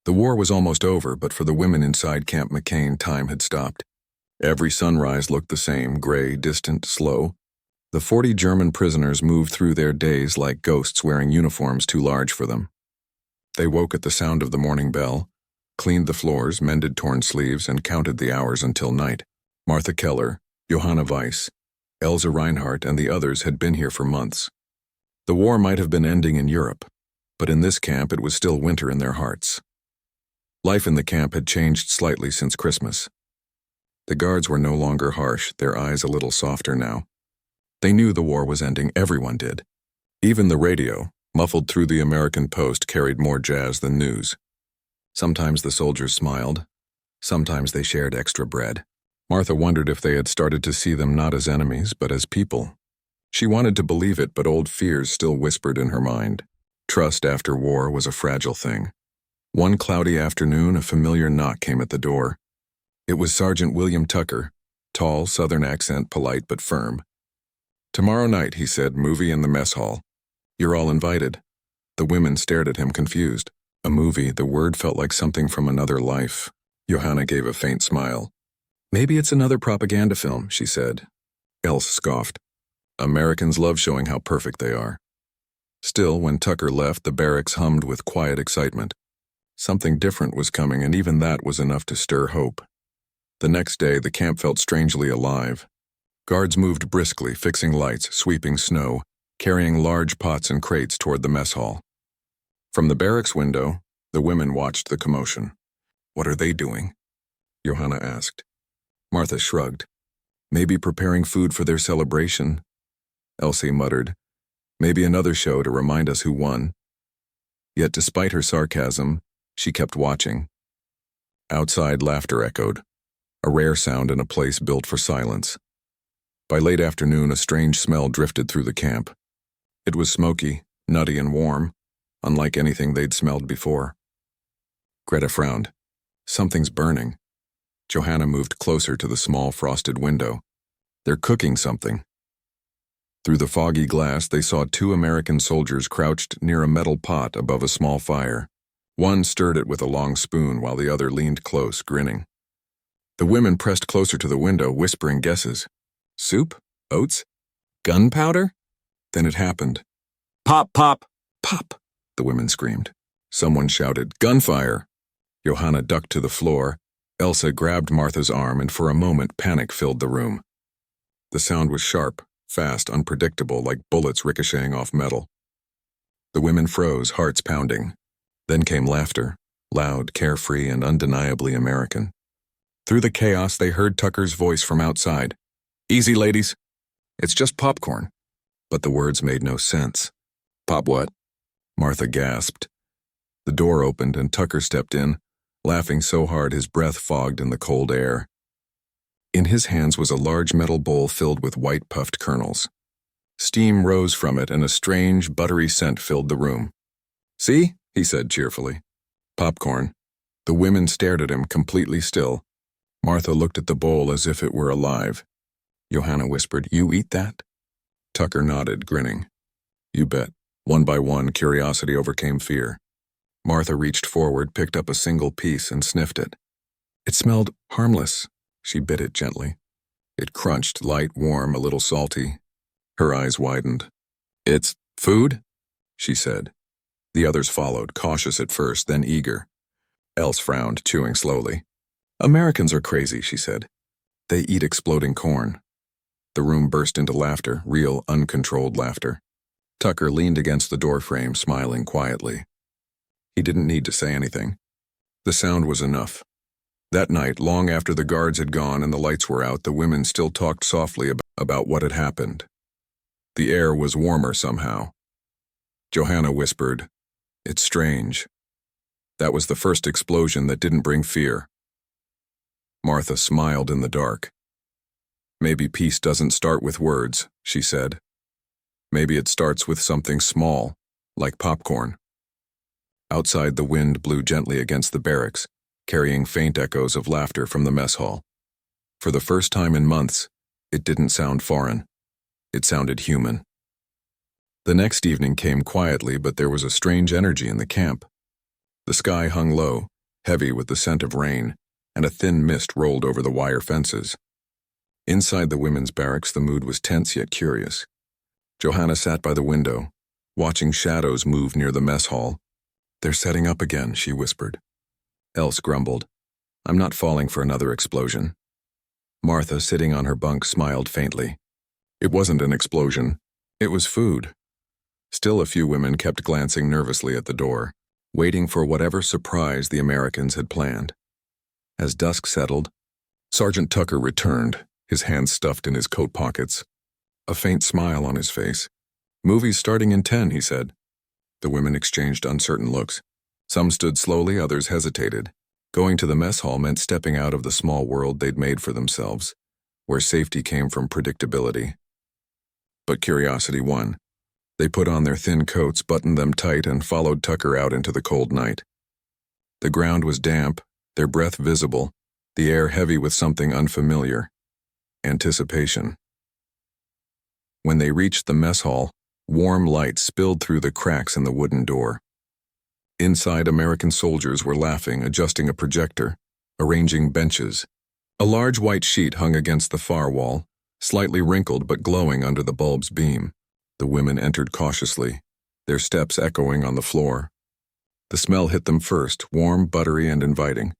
The war was almost over, but for the women inside Camp McCain, time had stopped. Every sunrise looked the same, gray, distant, slow. The 40 German prisoners moved through their days like ghosts wearing uniforms too large for them. They woke at the sound of the morning bell, cleaned the floors, mended torn sleeves, and counted the hours until night. Martha Keller, Johanna Weiss, Elsa Reinhardt, and the others had been here for months. The war might have been ending in Europe, but in this camp it was still winter in their hearts. Life in the camp had changed slightly since Christmas. The guards were no longer harsh, their eyes a little softer now. They knew the war was ending, everyone did. Even the radio, muffled through the American Post, carried more jazz than news. Sometimes the soldiers smiled. Sometimes they shared extra bread. Martha wondered if they had started to see them not as enemies, but as people. She wanted to believe it, but old fears still whispered in her mind. Trust after war was a fragile thing. One cloudy afternoon, a familiar knock came at the door. It was Sergeant William Tucker, tall, Southern accent, polite but firm. "Tomorrow night," he said, "movie in the mess hall. You're all invited." The women stared at him confused. A movie, the word felt like something from another life. Johanna gave a faint smile. "Maybe it's another propaganda film," she said. Else scoffed. "Americans love showing how perfect they are." Still, when Tucker left, the barracks hummed with quiet excitement. Something different was coming, and even that was enough to stir hope. The next day, the camp felt strangely alive. Guards moved briskly, fixing lights, sweeping snow, carrying large pots and crates toward the mess hall. From the barracks window, the women watched the commotion. "What are they doing?" Johanna asked. Martha shrugged. "Maybe preparing food for their celebration." Elsie muttered, "Maybe another show to remind us who won." Yet despite her sarcasm, she kept watching. Outside, laughter echoed, a rare sound in a place built for silence. By late afternoon, a strange smell drifted through the camp. It was smoky, nutty, and warm, unlike anything they'd smelled before. Greta frowned. "Something's burning." Johanna moved closer to the small frosted window. "They're cooking something." Through the foggy glass, they saw 2 American soldiers crouched near a metal pot above a small fire. One stirred it with a long spoon while the other leaned close, grinning. The women pressed closer to the window, whispering guesses. Soup? Oats? Gunpowder? Then it happened. "Pop, pop, pop!" the women screamed. Someone shouted, "Gunfire!" Johanna ducked to the floor. Elsa grabbed Martha's arm, and for a moment panic filled the room. The sound was sharp, fast, unpredictable, like bullets ricocheting off metal. The women froze, hearts pounding. Then came laughter, loud, carefree, and undeniably American. Through the chaos, they heard Tucker's voice from outside. "Easy, ladies. It's just popcorn." But the words made no sense. "Pop what?" Martha gasped. The door opened and Tucker stepped in, laughing so hard his breath fogged in the cold air. In his hands was a large metal bowl filled with white puffed kernels. Steam rose from it and a strange, buttery scent filled the room. "See?" he said cheerfully. "Popcorn." The women stared at him, completely still. Martha looked at the bowl as if it were alive. Johanna whispered, "You eat that?" Tucker nodded, grinning. "You bet." One by one, curiosity overcame fear. Martha reached forward, picked up a single piece, and sniffed it. It smelled harmless. She bit it gently. It crunched, light, warm, a little salty. Her eyes widened. "It's food?" she said. The others followed, cautious at first, then eager. Else frowned, chewing slowly. "Americans are crazy," she said. "They eat exploding corn." The room burst into laughter, real, uncontrolled laughter. Tucker leaned against the doorframe, smiling quietly. He didn't need to say anything. The sound was enough. That night, long after the guards had gone and the lights were out, the women still talked softly about what had happened. The air was warmer somehow. Johanna whispered, "It's strange." That was the first explosion that didn't bring fear. Martha smiled in the dark. "Maybe peace doesn't start with words," she said. "Maybe it starts with something small, like popcorn." Outside, the wind blew gently against the barracks, carrying faint echoes of laughter from the mess hall. For the first time in months, it didn't sound foreign. It sounded human. The next evening came quietly, but there was a strange energy in the camp. The sky hung low, heavy with the scent of rain, and a thin mist rolled over the wire fences. Inside the women's barracks, the mood was tense yet curious. Johanna sat by the window, watching shadows move near the mess hall. "They're setting up again," she whispered. Else grumbled, "I'm not falling for another explosion." Martha, sitting on her bunk, smiled faintly. It wasn't an explosion. It was food. Still, a few women kept glancing nervously at the door, waiting for whatever surprise the Americans had planned. As dusk settled, Sergeant Tucker returned, his hands stuffed in his coat pockets, a faint smile on his face. "Movie's starting in 10, he said. The women exchanged uncertain looks. Some stood slowly, others hesitated. Going to the mess hall meant stepping out of the small world they'd made for themselves, where safety came from predictability. But curiosity won. They put on their thin coats, buttoned them tight, and followed Tucker out into the cold night. The ground was damp, their breath visible, the air heavy with something unfamiliar. Anticipation. When they reached the mess hall, warm light spilled through the cracks in the wooden door. Inside, American soldiers were laughing, adjusting a projector, arranging benches. A large white sheet hung against the far wall, slightly wrinkled but glowing under the bulb's beam. The women entered cautiously, their steps echoing on the floor. The smell hit them first, warm, buttery, and inviting.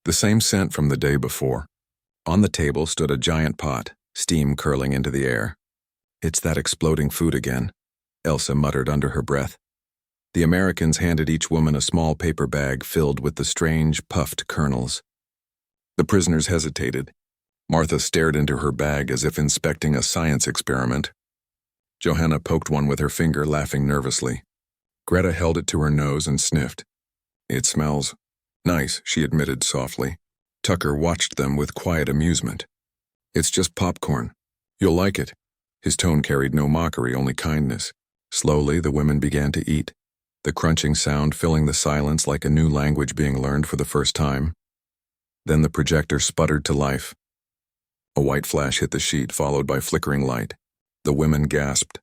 The same scent from the day before. On the table stood a giant pot, steam curling into the air. "It's that exploding food again," Elsa muttered under her breath. The Americans handed each woman a small paper bag filled with the strange, puffed kernels. The prisoners hesitated. Martha stared into her bag as if inspecting a science experiment. Johanna poked one with her finger, laughing nervously. Greta held it to her nose and sniffed. "It smells nice," she admitted softly. Tucker watched them with quiet amusement. "It's just popcorn. You'll like it." His tone carried no mockery, only kindness. Slowly, the women began to eat, the crunching sound filling the silence like a new language being learned for the first time. Then the projector sputtered to life. A white flash hit the sheet, followed by flickering light. The women gasped.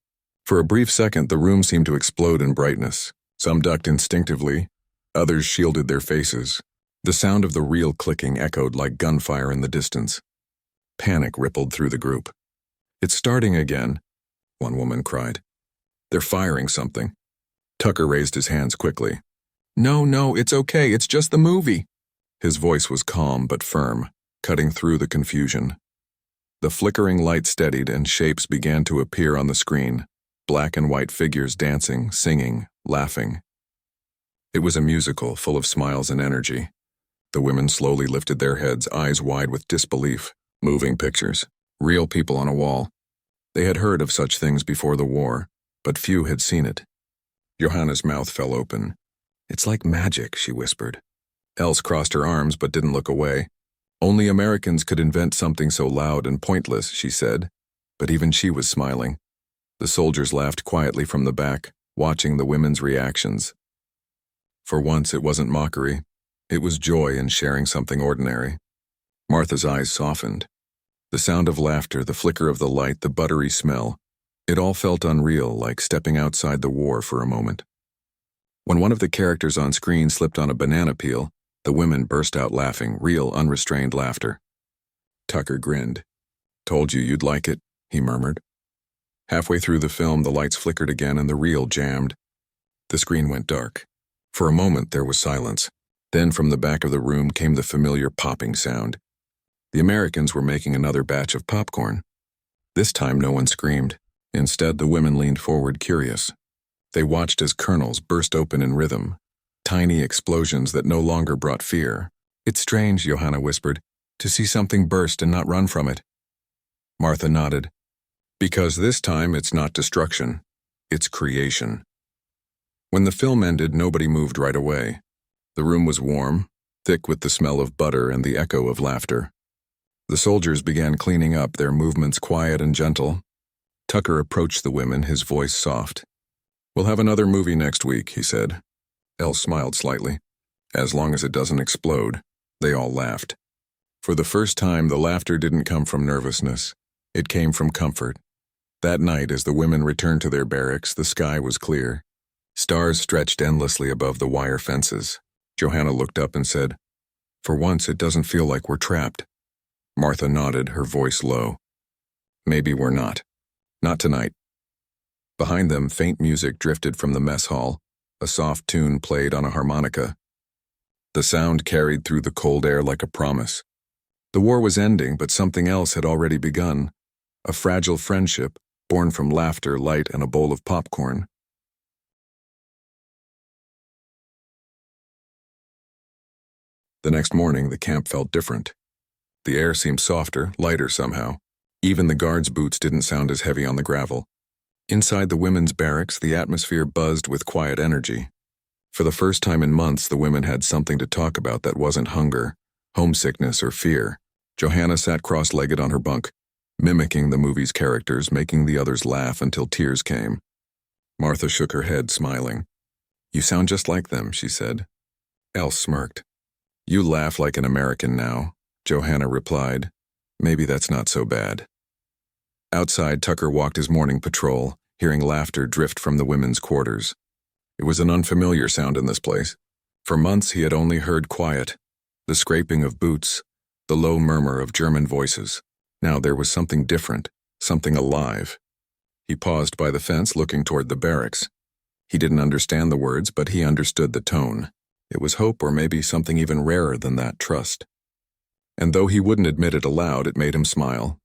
For a brief second, the room seemed to explode in brightness. Some ducked instinctively, others shielded their faces. The sound of the reel clicking echoed like gunfire in the distance. Panic rippled through the group. "It's starting again," one woman cried. "They're firing something." Tucker raised his hands quickly. No, it's okay, it's just the movie." His voice was calm but firm, cutting through the confusion. The flickering light steadied and shapes began to appear on the screen, black and white figures dancing, singing, laughing. It was a musical full of smiles and energy. The women slowly lifted their heads, eyes wide with disbelief. Moving pictures, real people on a wall. They had heard of such things before the war, but few had seen it. Johanna's mouth fell open. "It's like magic," she whispered. Else crossed her arms but didn't look away. "Only Americans could invent something so loud and pointless," she said, but even she was smiling. The soldiers laughed quietly from the back, watching the women's reactions. For once, it wasn't mockery. It was joy in sharing something ordinary. Martha's eyes softened. The sound of laughter, the flicker of the light, the buttery smell. It all felt unreal, like stepping outside the war for a moment. When one of the characters on screen slipped on a banana peel, the women burst out laughing, real, unrestrained laughter. Tucker grinned. "Told you you'd like it," he murmured. Halfway through the film, the lights flickered again and the reel jammed. The screen went dark. For a moment, there was silence. Then from the back of the room came the familiar popping sound. The Americans were making another batch of popcorn. This time, no one screamed. Instead, the women leaned forward, curious. They watched as kernels burst open in rhythm, tiny explosions that no longer brought fear. "It's strange," Johanna whispered, "to see something burst and not run from it." Martha nodded. "Because this time it's not destruction, it's creation." When the film ended, nobody moved right away. The room was warm, thick with the smell of butter and the echo of laughter. The soldiers began cleaning up, their movements quiet and gentle. Tucker approached the women, his voice soft. "We'll have another movie next week," he said. Elle smiled slightly. "As long as it doesn't explode." They all laughed. For the first time, the laughter didn't come from nervousness. It came from comfort. That night, as the women returned to their barracks, the sky was clear. Stars stretched endlessly above the wire fences. Johanna looked up and said, "For once, it doesn't feel like we're trapped." Martha nodded, her voice low. "Maybe we're not. Not tonight." Behind them, faint music drifted from the mess hall. A soft tune played on a harmonica. The sound carried through the cold air like a promise. The war was ending, but something else had already begun. A fragile friendship, born from laughter, light, and a bowl of popcorn. The next morning, the camp felt different. The air seemed softer, lighter somehow. Even the guards' boots didn't sound as heavy on the gravel. Inside the women's barracks, the atmosphere buzzed with quiet energy. For the first time in months, the women had something to talk about that wasn't hunger, homesickness, or fear. Johanna sat cross-legged on her bunk, mimicking the movie's characters, making the others laugh until tears came. Martha shook her head, smiling. "You sound just like them," she said. Elle smirked. "You laugh like an American now," Johanna replied. "Maybe that's not so bad." Outside, Tucker walked his morning patrol, hearing laughter drift from the women's quarters. It was an unfamiliar sound in this place. For months he had only heard quiet, the scraping of boots, the low murmur of German voices. Now there was something different, something alive. He paused by the fence, looking toward the barracks. He didn't understand the words, but he understood the tone. It was hope, or maybe something even rarer than that, trust. And though he wouldn't admit it aloud, it made him smile.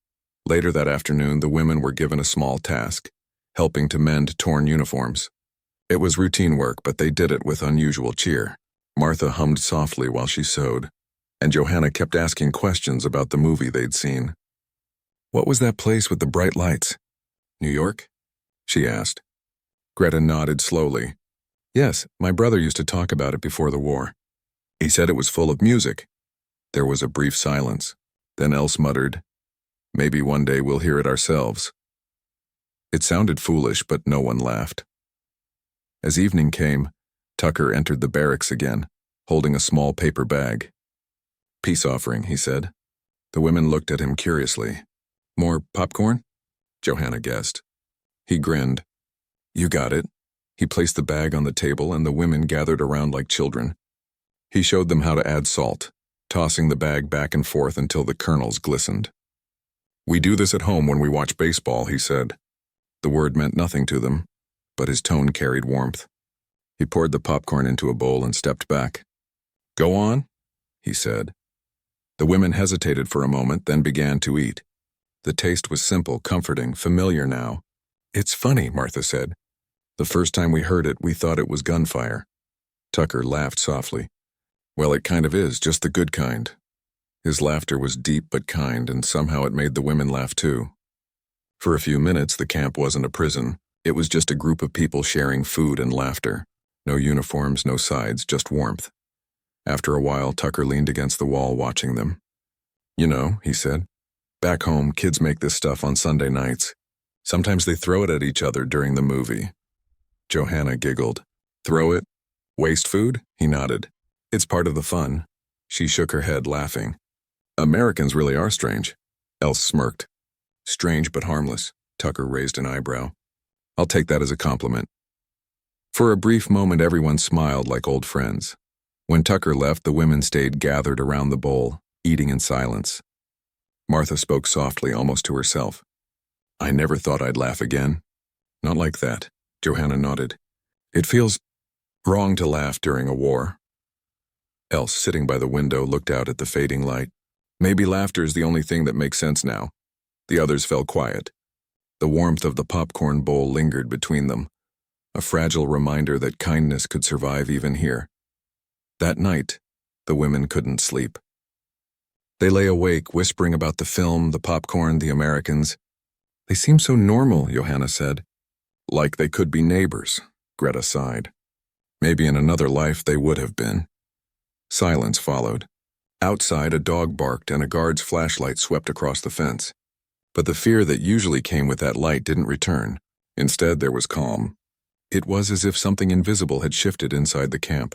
Later that afternoon, the women were given a small task, helping to mend torn uniforms. It was routine work, but they did it with unusual cheer. Martha hummed softly while she sewed, and Johanna kept asking questions about the movie they'd seen. "What was that place with the bright lights? New York?" she asked. Greta nodded slowly. "Yes, my brother used to talk about it before the war. He said it was full of music." There was a brief silence. Then Else muttered, "Maybe one day we'll hear it ourselves." It sounded foolish, but no one laughed. As evening came, Tucker entered the barracks again, holding a small paper bag. "Peace offering," he said. The women looked at him curiously. "More popcorn?" Johanna guessed. He grinned. "You got it." He placed the bag on the table, and the women gathered around like children. He showed them how to add salt, tossing the bag back and forth until the kernels glistened. "We do this at home when we watch baseball," he said. The word meant nothing to them, but his tone carried warmth. He poured the popcorn into a bowl and stepped back. "Go on," he said. The women hesitated for a moment, then began to eat. The taste was simple, comforting, familiar now. "It's funny," Martha said. "The first time we heard it, we thought it was gunfire." Tucker laughed softly. "Well, it kind of is, just the good kind." His laughter was deep but kind, and somehow it made the women laugh too. For a few minutes, the camp wasn't a prison. It was just a group of people sharing food and laughter. No uniforms, no sides, just warmth. After a while, Tucker leaned against the wall watching them. "You know," he said, "back home, kids make this stuff on Sunday nights. Sometimes they throw it at each other during the movie." Johanna giggled. "Throw it? Waste food?" He nodded. "It's part of the fun." She shook her head, laughing. "Americans really are strange." Else smirked. "Strange but harmless." Tucker raised an eyebrow. "I'll take that as a compliment." For a brief moment, everyone smiled like old friends. When Tucker left, the women stayed gathered around the bowl, eating in silence. Martha spoke softly, almost to herself. "I never thought I'd laugh again." "Not like that," Johanna nodded. "It feels wrong to laugh during a war." Else, sitting by the window, looked out at the fading light. "Maybe laughter is the only thing that makes sense now." The others fell quiet. The warmth of the popcorn bowl lingered between them, a fragile reminder that kindness could survive even here. That night, the women couldn't sleep. They lay awake, whispering about the film, the popcorn, the Americans. "They seem so normal," Johanna said. "Like they could be neighbors," Greta sighed. Maybe in another life they would have been. Silence followed. Outside, a dog barked and a guard's flashlight swept across the fence. But the fear that usually came with that light didn't return. Instead, there was calm. It was as if something invisible had shifted inside the camp.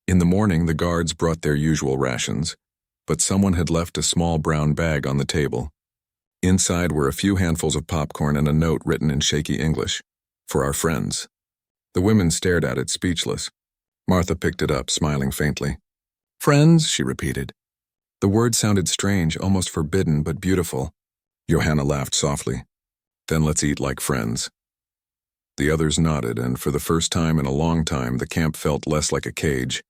In the morning, the guards brought their usual rations, but someone had left a small brown bag on the table. Inside were a few handfuls of popcorn and a note written in shaky English. "For our friends." The women stared at it, speechless. Martha picked it up, smiling faintly. Friends, she repeated. The word sounded strange, almost forbidden, but beautiful. Johanna laughed softly. Then let's eat like friends. The others nodded, and for the first time in a long time, the camp felt less like a cage,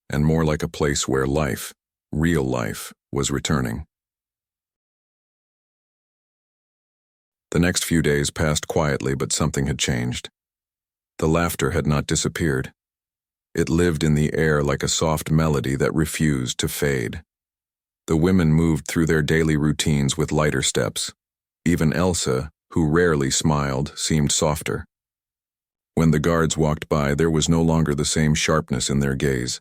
and more like a place where life, real life, was returning. The next few days passed quietly, but something had changed. The laughter had not disappeared. It lived in the air like a soft melody that refused to fade. The women moved through their daily routines with lighter steps. Even Elsa, who rarely smiled, seemed softer. When the guards walked by, there was no longer the same sharpness in their gaze.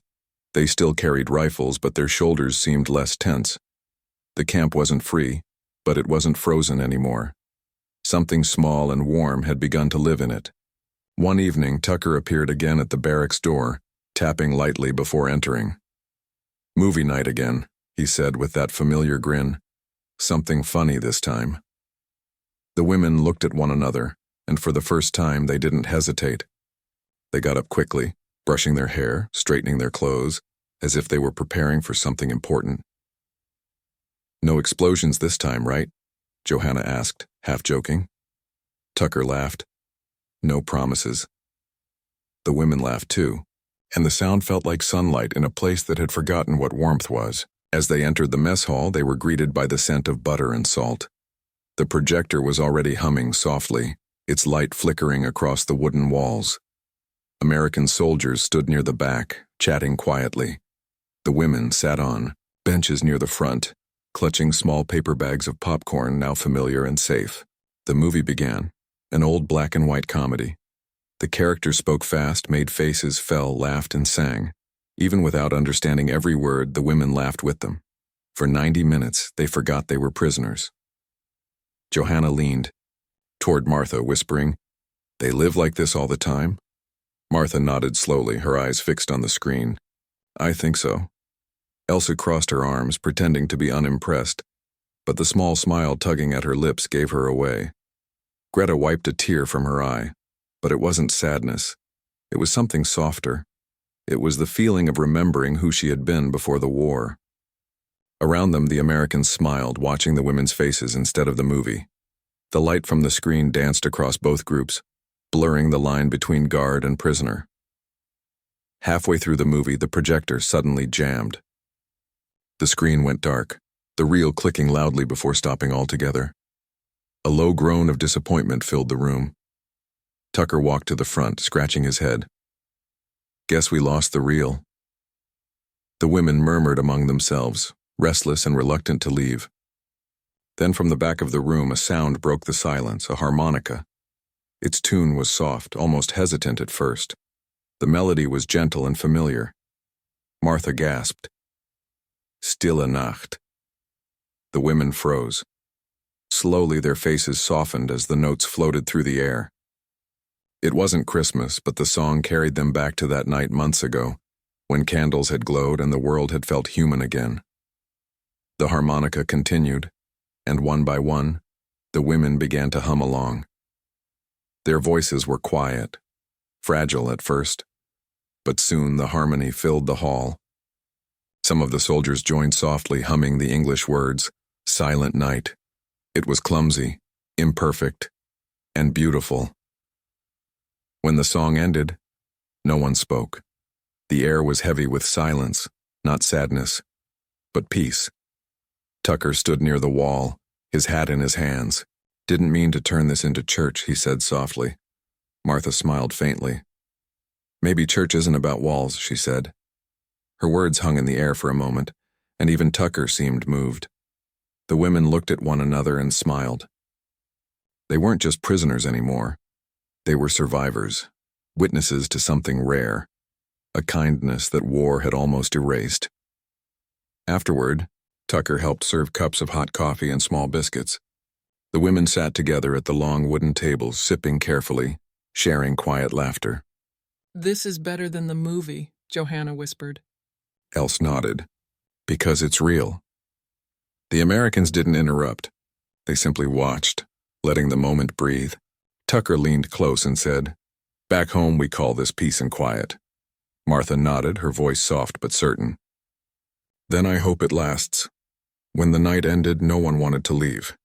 They still carried rifles, but their shoulders seemed less tense. The camp wasn't free, but it wasn't frozen anymore. Something small and warm had begun to live in it. One evening, Tucker appeared again at the barracks door, tapping lightly before entering. Movie night again, he said with that familiar grin. Something funny this time. The women looked at one another, and for the first time they didn't hesitate. They got up quickly, brushing their hair, straightening their clothes, as if they were preparing for something important. No explosions this time, right? Johanna asked, half joking. Tucker laughed. No promises. The women laughed too, and the sound felt like sunlight in a place that had forgotten what warmth was. As they entered the mess hall, they were greeted by the scent of butter and salt. The projector was already humming softly, its light flickering across the wooden walls. American soldiers stood near the back, chatting quietly. The women sat on benches near the front, clutching small paper bags of popcorn, now familiar and safe. The movie began, an old black and white comedy. The characters spoke fast, made faces, fell, laughed, and sang. Even without understanding every word, the women laughed with them. For 90 minutes, they forgot they were prisoners. Johanna leaned toward Martha, whispering, "They live like this all the time?" Martha nodded slowly, her eyes fixed on the screen. "I think so." Elsa crossed her arms, pretending to be unimpressed, but the small smile tugging at her lips gave her away. Greta wiped a tear from her eye, but it wasn't sadness. It was something softer. It was the feeling of remembering who she had been before the war. Around them, the Americans smiled, watching the women's faces instead of the movie. The light from the screen danced across both groups, blurring the line between guard and prisoner. Halfway through the movie, the projector suddenly jammed. The screen went dark, the reel clicking loudly before stopping altogether. A low groan of disappointment filled the room. Tucker walked to the front, scratching his head. "Guess we lost the reel." The women murmured among themselves, restless and reluctant to leave. Then from the back of the room, a sound broke the silence, a harmonica. Its tune was soft, almost hesitant at first. The melody was gentle and familiar. Martha gasped. "Stille Nacht." The women froze. Slowly their faces softened as the notes floated through the air. It wasn't Christmas, but the song carried them back to that night months ago, when candles had glowed and the world had felt human again. The harmonica continued, and one by one, the women began to hum along. Their voices were quiet, fragile at first, but soon the harmony filled the hall. Some of the soldiers joined softly, humming the English words, "Silent Night." It was clumsy, imperfect, and beautiful. When the song ended, no one spoke. The air was heavy with silence, not sadness, but peace. Tucker stood near the wall, his hat in his hands. "Didn't mean to turn this into church," he said softly. Martha smiled faintly. "Maybe church isn't about walls," she said. Her words hung in the air for a moment, and even Tucker seemed moved. The women looked at one another and smiled. They weren't just prisoners anymore. They were survivors, witnesses to something rare, a kindness that war had almost erased. Afterward, Tucker helped serve cups of hot coffee and small biscuits. The women sat together at the long wooden tables, sipping carefully, sharing quiet laughter. "This is better than the movie," Johanna whispered. Else nodded. "Because it's real." The Americans didn't interrupt. They simply watched, letting the moment breathe. Tucker leaned close and said, "Back home we call this peace and quiet. Martha nodded, her voice soft but certain. Then I hope it lasts. When the night ended, no one wanted to leave.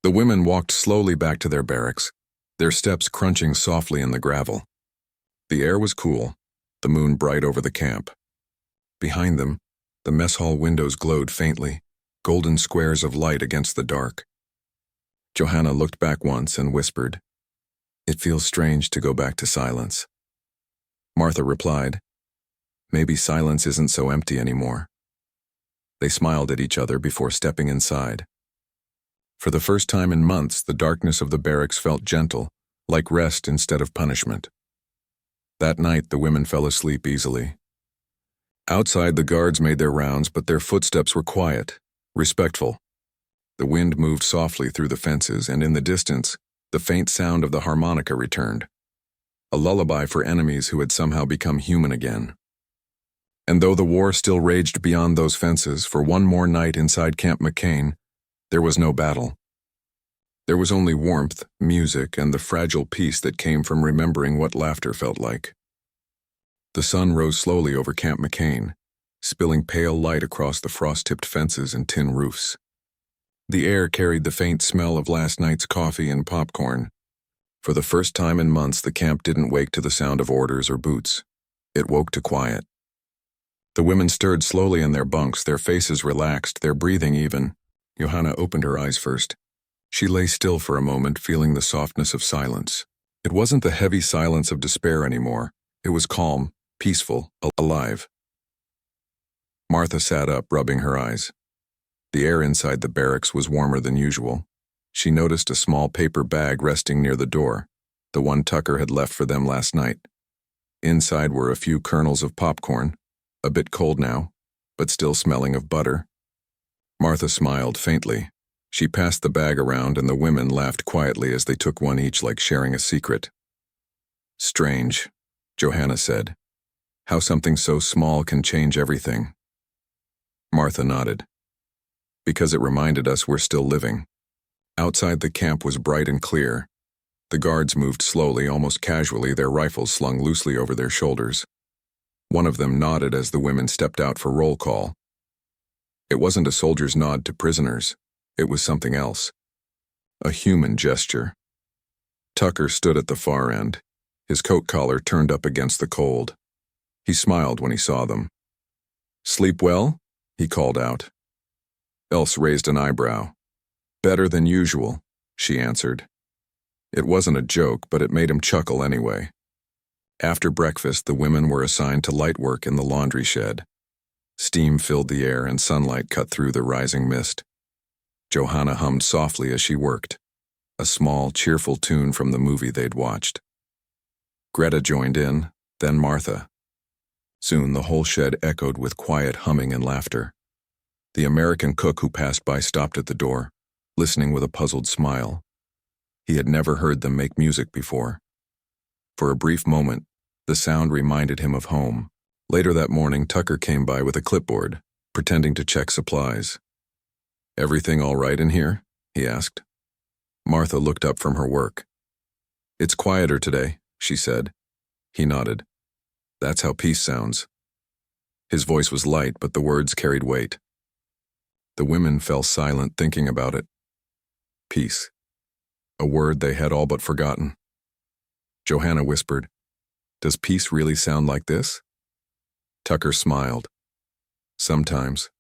The women walked slowly back to their barracks, their steps crunching softly in the gravel. The air was cool, the moon bright over the camp. Behind them, the mess hall windows glowed faintly, golden squares of light against the dark. Johanna looked back once and whispered, "It feels strange to go back to silence." Martha replied, "Maybe silence isn't so empty anymore." They smiled at each other before stepping inside. For the first time in months, the darkness of the barracks felt gentle, like rest instead of punishment. That night, the women fell asleep easily. Outside, the guards made their rounds, but their footsteps were quiet, respectful. The wind moved softly through the fences, and in the distance, the faint sound of the harmonica returned, a lullaby for enemies who had somehow become human again. And though the war still raged beyond those fences, for one more night inside Camp McCain, there was no battle. There was only warmth, music, and the fragile peace that came from remembering what laughter felt like. The sun rose slowly over Camp McCain, spilling pale light across the frost-tipped fences and tin roofs. The air carried the faint smell of last night's coffee and popcorn. For the first time in months, the camp didn't wake to the sound of orders or boots. It woke to quiet. The women stirred slowly in their bunks, their faces relaxed, their breathing even. Johanna opened her eyes first. She lay still for a moment, feeling the softness of silence. It wasn't the heavy silence of despair anymore. It was calm, peaceful, alive. Martha sat up, rubbing her eyes. The air inside the barracks was warmer than usual. She noticed a small paper bag resting near the door, the one Tucker had left for them last night. Inside were a few kernels of popcorn, a bit cold now, but still smelling of butter. Martha smiled faintly. She passed the bag around, and the women laughed quietly as they took one each, like sharing a secret. "Strange," Johanna said. "How something so small can change everything." Martha nodded. "Because it reminded us we're still living." Outside, the camp was bright and clear. The guards moved slowly, almost casually, their rifles slung loosely over their shoulders. One of them nodded as the women stepped out for roll call. It wasn't a soldier's nod to prisoners. It was something else. A human gesture. Tucker stood at the far end, his coat collar turned up against the cold. He smiled when he saw them. "Sleep well?" he called out. Else raised an eyebrow. "Better than usual," she answered. It wasn't a joke, but it made him chuckle anyway. After breakfast, the women were assigned to light work in the laundry shed. Steam filled the air and sunlight cut through the rising mist. Johanna hummed softly as she worked, a small, cheerful tune from the movie they'd watched. Greta joined in, then Martha. Soon the whole shed echoed with quiet humming and laughter. The American cook who passed by stopped at the door, listening with a puzzled smile. He had never heard them make music before. For a brief moment, the sound reminded him of home. Later that morning, Tucker came by with a clipboard, pretending to check supplies. "Everything all right in here?" he asked. Martha looked up from her work. "It's quieter today," she said. He nodded. "That's how peace sounds." His voice was light, but the words carried weight. The women fell silent, thinking about it. Peace. A word they had all but forgotten. Johanna whispered, "Does peace really sound like this?" Tucker smiled. "Sometimes.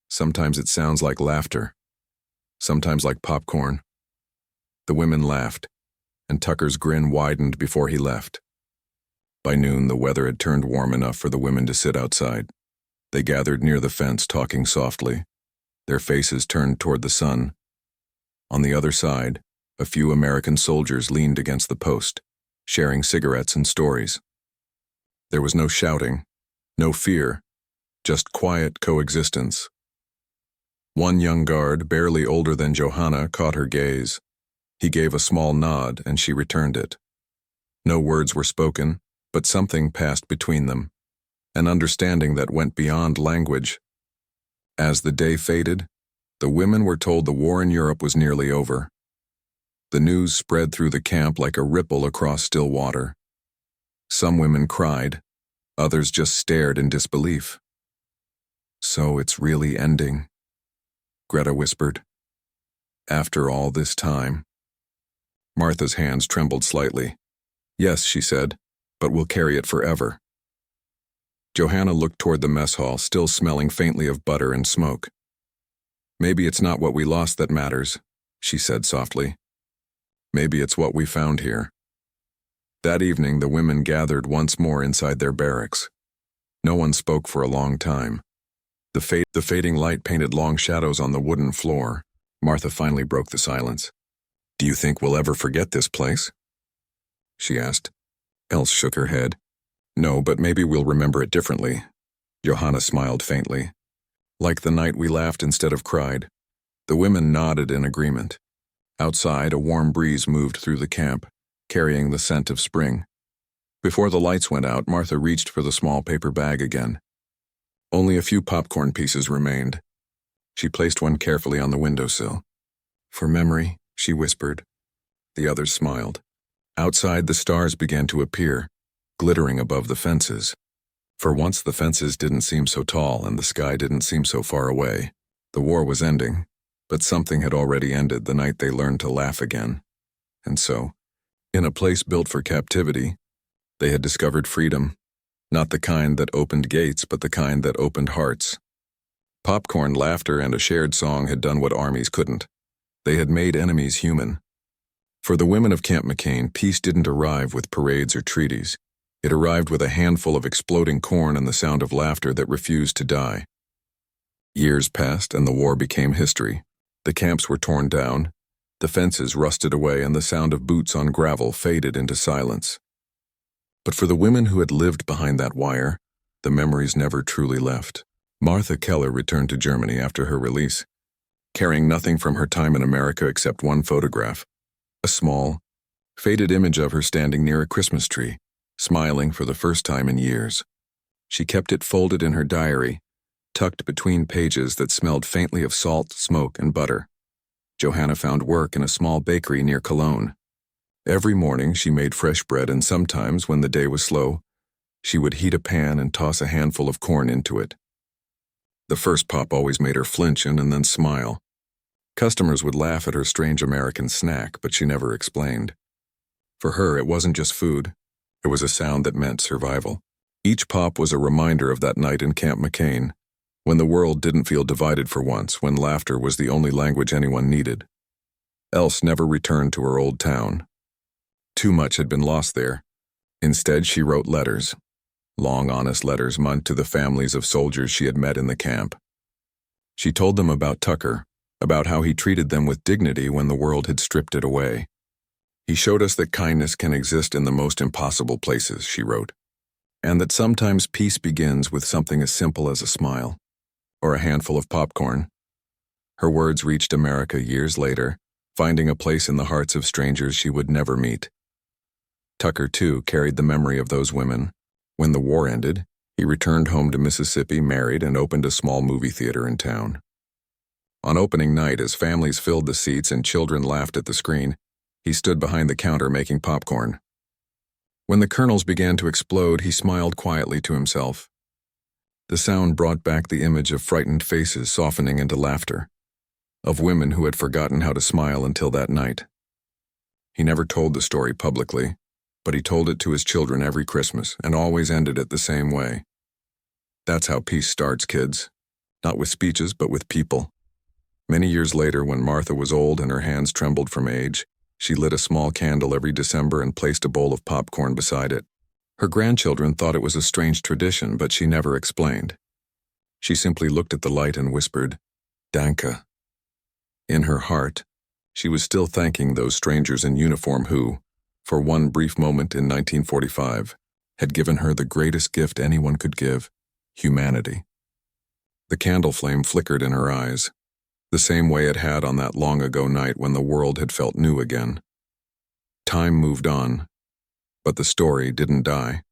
Sometimes it sounds like laughter. Sometimes like popcorn." The women laughed, and Tucker's grin widened before he left. By noon, the weather had turned warm enough for the women to sit outside. They gathered near the fence, talking softly, their faces turned toward the sun. On the other side, a few American soldiers leaned against the post, sharing cigarettes and stories. There was no shouting, no fear, just quiet coexistence. One young guard, barely older than Johanna, caught her gaze. He gave a small nod, and she returned it. No words were spoken, but something passed between them, an understanding that went beyond language. As the day faded, the women were told the war in Europe was nearly over. The news spread through the camp like a ripple across still water. Some women cried, Others just stared in disbelief. "So it's really ending," Greta whispered. "After all this time?" Martha's hands trembled slightly. "Yes," she said, "but we'll carry it forever." Johanna looked toward the mess hall, still smelling faintly of butter and smoke. "Maybe it's not what we lost that matters," she said softly. "Maybe it's what we found here." That evening, the women gathered once more inside their barracks. No one spoke for a long time. The fading light painted long shadows on the wooden floor. Martha finally broke the silence. "Do you think we'll ever forget this place?" she asked. Else shook her head. "No, but maybe we'll remember it differently." Johanna smiled faintly. "Like the night we laughed instead of cried." The women nodded in agreement. Outside, a warm breeze moved through the camp, carrying the scent of spring. Before the lights went out, Martha reached for the small paper bag again. Only a few popcorn pieces remained. She placed one carefully on the windowsill. "For memory," she whispered. The others smiled. Outside, the stars began to appear, glittering above the fences. For once, the fences didn't seem so tall and the sky didn't seem so far away. The war was ending, but something had already ended the night they learned to laugh again. And so, in a place built for captivity, they had discovered freedom, not the kind that opened gates, but the kind that opened hearts. Popcorn, laughter, and a shared song had done what armies couldn't. They had made enemies human. For the women of Camp McCain, peace didn't arrive with parades or treaties. It arrived with a handful of exploding corn and the sound of laughter that refused to die. Years passed and the war became history. The camps were torn down, the fences rusted away, and the sound of boots on gravel faded into silence. But for the women who had lived behind that wire, the memories never truly left. Martha Keller returned to Germany after her release, carrying nothing from her time in America except one photograph, a small, faded image of her standing near a Christmas tree, smiling for the first time in years. She kept it folded in her diary, tucked between pages that smelled faintly of salt, smoke, and butter. Johanna found work in a small bakery near Cologne. Every morning she made fresh bread, and sometimes, when the day was slow, she would heat a pan and toss a handful of corn into it. The first pop always made her flinch and then smile. Customers would laugh at her strange American snack, but she never explained. For her, it wasn't just food. It was a sound that meant survival. Each pop was a reminder of that night in Camp McCain, when the world didn't feel divided for once, when laughter was the only language anyone needed. Else never returned to her old town. Too much had been lost there. Instead, she wrote letters. Long, honest letters meant to the families of soldiers she had met in the camp. She told them about Tucker, about how he treated them with dignity when the world had stripped it away. "He showed us that kindness can exist in the most impossible places," she wrote, "and that sometimes peace begins with something as simple as a smile, or a handful of popcorn." Her words reached America years later, finding a place in the hearts of strangers she would never meet. Tucker, too, carried the memory of those women. When the war ended, he returned home to Mississippi, married, and opened a small movie theater in town. On opening night, as families filled the seats and children laughed at the screen, he stood behind the counter making popcorn. When the kernels began to explode, he smiled quietly to himself. The sound brought back the image of frightened faces softening into laughter, of women who had forgotten how to smile until that night. He never told the story publicly, but he told it to his children every Christmas and always ended it the same way. That's how peace starts, kids. Not with speeches, but with people. Many years later, when Martha was old and her hands trembled from age, she lit a small candle every December and placed a bowl of popcorn beside it. Her grandchildren thought it was a strange tradition, but she never explained. She simply looked at the light and whispered, "Danke." In her heart, she was still thanking those strangers in uniform who, for one brief moment in 1945, had given her the greatest gift anyone could give, humanity. The candle flame flickered in her eyes, the same way it had on that long-ago night when the world had felt new again. Time moved on, but the story didn't die.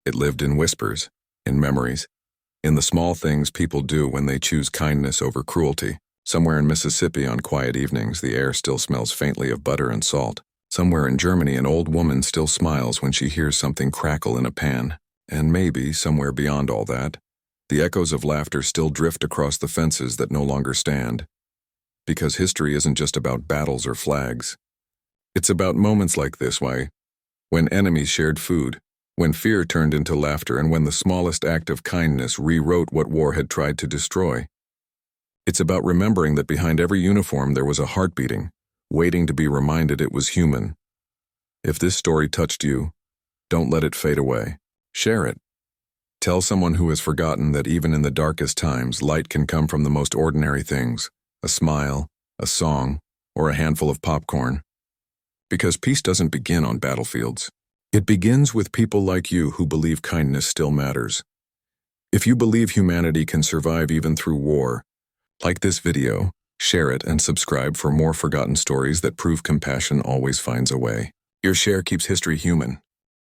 It lived in whispers, in memories, in the small things people do when they choose kindness over cruelty. Somewhere in Mississippi on quiet evenings, the air still smells faintly of butter and salt. Somewhere in Germany, an old woman still smiles when she hears something crackle in a pan. And maybe, somewhere beyond all that, the echoes of laughter still drift across the fences that no longer stand. Because history isn't just about battles or flags. It's about moments like this, when enemies shared food, when fear turned into laughter, and when the smallest act of kindness rewrote what war had tried to destroy. It's about remembering that behind every uniform there was a heart beating, waiting to be reminded it was human. If this story touched you, don't let it fade away. Share it. Tell someone who has forgotten that even in the darkest times, light can come from the most ordinary things: a smile, a song, or a handful of popcorn. Because peace doesn't begin on battlefields. It begins with people like you who believe kindness still matters. If you believe humanity can survive even through war, like this video, share it, and subscribe for more forgotten stories that prove compassion always finds a way. Your share keeps history human.